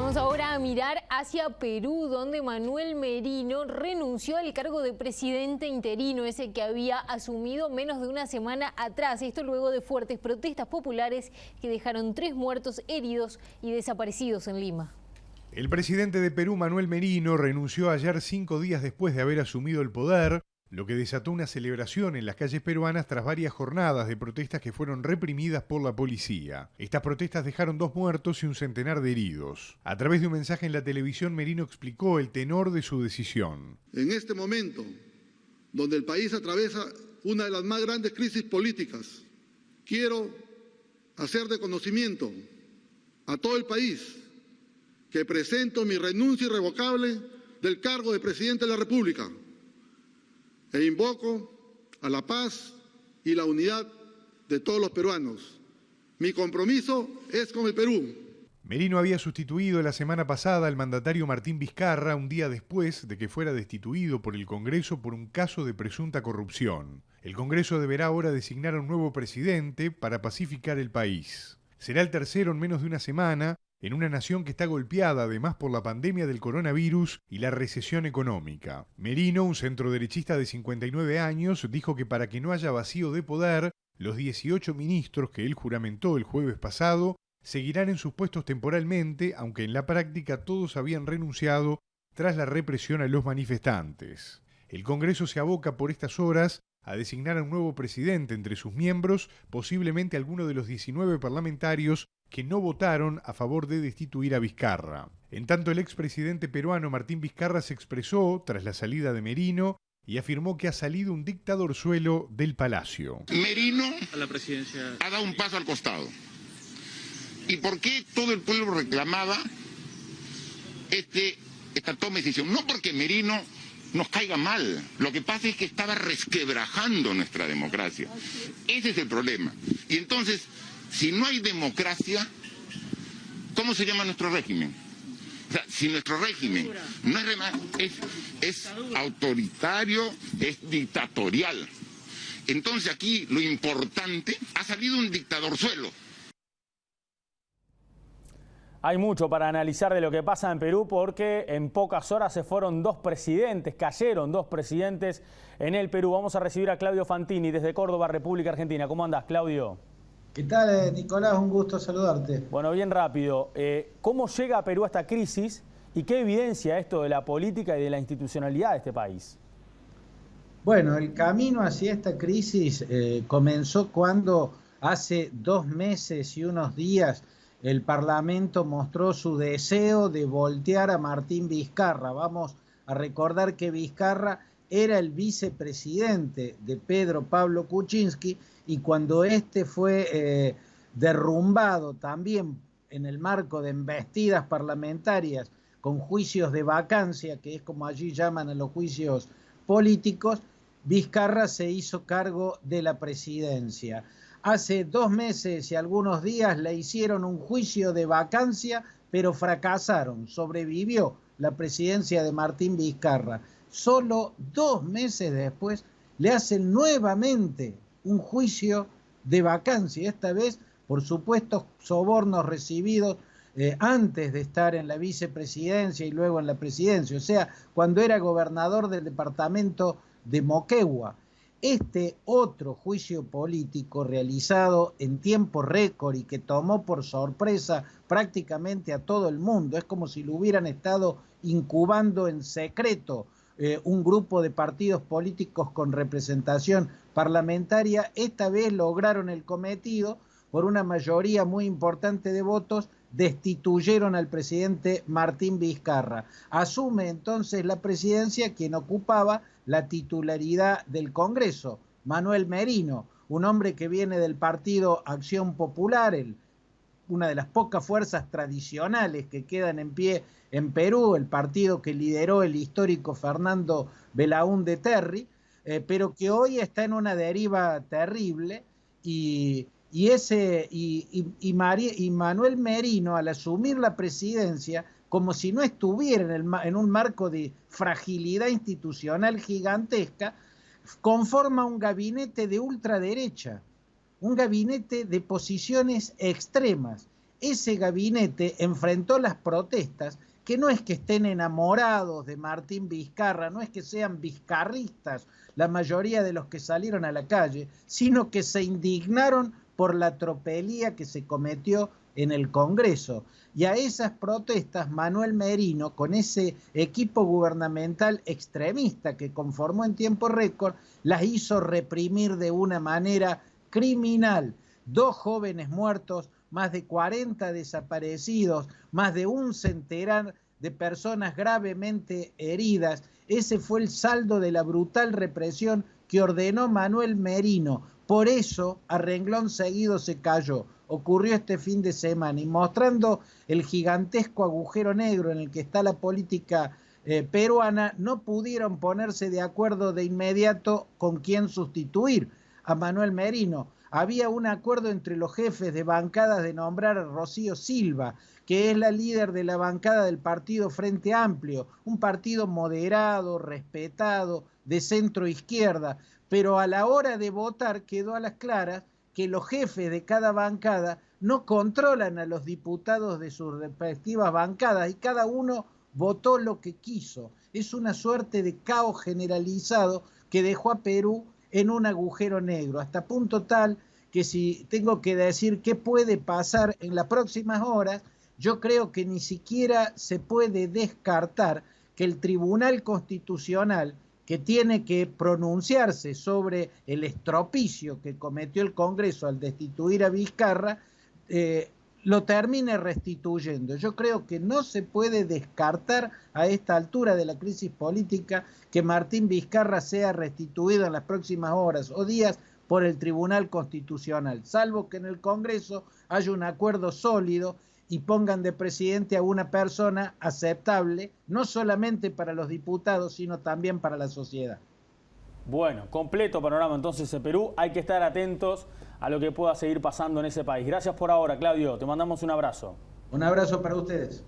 Vamos ahora a mirar hacia Perú, donde Manuel Merino renunció al cargo de presidente interino, ese que había asumido menos de una semana atrás. Esto luego de fuertes protestas populares que dejaron 3 muertos, heridos y desaparecidos en Lima. El presidente de Perú, Manuel Merino, renunció ayer 5 días después de haber asumido el poder, lo que desató una celebración en las calles peruanas tras varias jornadas de protestas que fueron reprimidas por la policía. Estas protestas dejaron 2 muertos y un centenar de heridos. A través de un mensaje en la televisión, Merino explicó el tenor de su decisión. En este momento, donde el país atraviesa una de las más grandes crisis políticas, quiero hacer de conocimiento a todo el país que presento mi renuncia irrevocable del cargo de presidente de la República. E invoco a la paz y la unidad de todos los peruanos. Mi compromiso es con el Perú. Merino había sustituido la semana pasada al mandatario Martín Vizcarra un día después de que fuera destituido por el Congreso por un caso de presunta corrupción. El Congreso deberá ahora designar a un nuevo presidente para pacificar el país. Será el tercero en menos de una semana, en una nación que está golpeada además por la pandemia del coronavirus y la recesión económica. Merino, un centroderechista de 59 años, dijo que para que no haya vacío de poder, los 18 ministros que él juramentó el jueves pasado seguirán en sus puestos temporalmente, aunque en la práctica todos habían renunciado tras la represión a los manifestantes. El Congreso se aboca por estas horas a designar a un nuevo presidente entre sus miembros, posiblemente alguno de los 19 parlamentarios que no votaron a favor de destituir a Vizcarra. En tanto, el expresidente peruano Martín Vizcarra se expresó tras la salida de Merino y afirmó que ha salido un dictadorzuelo del palacio. Merino a la presidencia ha dado un paso al costado. ¿Y por qué todo el pueblo reclamaba esta toma de decisión? No porque Merino nos caiga mal, lo que pasa es que estaba resquebrajando nuestra democracia. Ese es el problema. Y entonces, si no hay democracia, ¿cómo se llama nuestro régimen? O sea, si nuestro régimen no es autoritario, es dictatorial. Entonces aquí lo importante, ha salido un dictadorzuelo. Hay mucho para analizar de lo que pasa en Perú porque en pocas horas se fueron 2 presidentes, cayeron 2 presidentes en el Perú. Vamos a recibir a Claudio Fantini desde Córdoba, República Argentina. ¿Cómo andás, Claudio? ¿Qué tal, Nicolás? Un gusto saludarte. Bueno, bien rápido. ¿Cómo llega a Perú esta crisis y qué evidencia esto de la política y de la institucionalidad de este país? Bueno, el camino hacia esta crisis comenzó cuando hace 2 meses y unos días el Parlamento mostró su deseo de voltear a Martín Vizcarra. Vamos a recordar que Vizcarra era el vicepresidente de Pedro Pablo Kuczynski y cuando este fue derrumbado también en el marco de embestidas parlamentarias con juicios de vacancia, que es como allí llaman a los juicios políticos, Vizcarra se hizo cargo de la presidencia. Hace 2 meses y algunos días le hicieron un juicio de vacancia, pero fracasaron. Sobrevivió la presidencia de Martín Vizcarra. Solo 2 meses después le hacen nuevamente un juicio de vacancia, esta vez por supuestos sobornos recibidos antes de estar en la vicepresidencia y luego en la presidencia, o sea, cuando era gobernador del departamento de Moquegua. Este otro juicio político realizado en tiempo récord y que tomó por sorpresa prácticamente a todo el mundo, es como si lo hubieran estado incubando en secreto un grupo de partidos políticos con representación parlamentaria, esta vez lograron el cometido, por una mayoría muy importante de votos, destituyeron al presidente Martín Vizcarra. Asume entonces la presidencia quien ocupaba la titularidad del Congreso, Manuel Merino, un hombre que viene del partido Acción Popular, una de las pocas fuerzas tradicionales que quedan en pie en Perú, el partido que lideró el histórico Fernando Belaúnde Terry, pero que hoy está en una deriva terrible y Manuel Merino, al asumir la presidencia, como si no estuviera en un marco de fragilidad institucional gigantesca, conforma un gabinete de ultraderecha, un gabinete de posiciones extremas. ese gabinete enfrentó las protestas, que no es que estén enamorados de Martín Vizcarra, no es que sean vizcarristas la mayoría de los que salieron a la calle, sino que se indignaron por la tropelía que se cometió en el Congreso. Y a esas protestas Manuel Merino, con ese equipo gubernamental extremista que conformó en tiempo récord, las hizo reprimir de una manera criminal. 2 jóvenes muertos, más de 40 desaparecidos, más de un centenar de personas gravemente heridas. Ese fue el saldo de la brutal represión que ordenó Manuel Merino. Por eso, a renglón seguido se cayó. Ocurrió este fin de semana y mostrando el gigantesco agujero negro en el que está la política peruana, no pudieron ponerse de acuerdo de inmediato con quién sustituir a Manuel Merino. Había un acuerdo entre los jefes de bancadas de nombrar a Rocío Silva, que es la líder de la bancada del partido Frente Amplio, un partido moderado, respetado, de centro izquierda, pero a la hora de votar quedó a las claras que los jefes de cada bancada no controlan a los diputados de sus respectivas bancadas y cada uno votó lo que quiso. Es una suerte de caos generalizado que dejó a Perú en un agujero negro, hasta punto tal que si tengo que decir qué puede pasar en las próximas horas, yo creo que ni siquiera se puede descartar que el Tribunal Constitucional, que tiene que pronunciarse sobre el estropicio que cometió el Congreso al destituir a Vizcarra, lo termine restituyendo. Yo creo que no se puede descartar a esta altura de la crisis política que Martín Vizcarra sea restituido en las próximas horas o días por el Tribunal Constitucional, salvo que en el Congreso haya un acuerdo sólido y pongan de presidente a una persona aceptable, no solamente para los diputados, sino también para la sociedad. Bueno, completo panorama entonces en Perú. Hay que estar atentos a lo que pueda seguir pasando en ese país. Gracias por ahora, Claudio. Te mandamos un abrazo. Un abrazo para ustedes.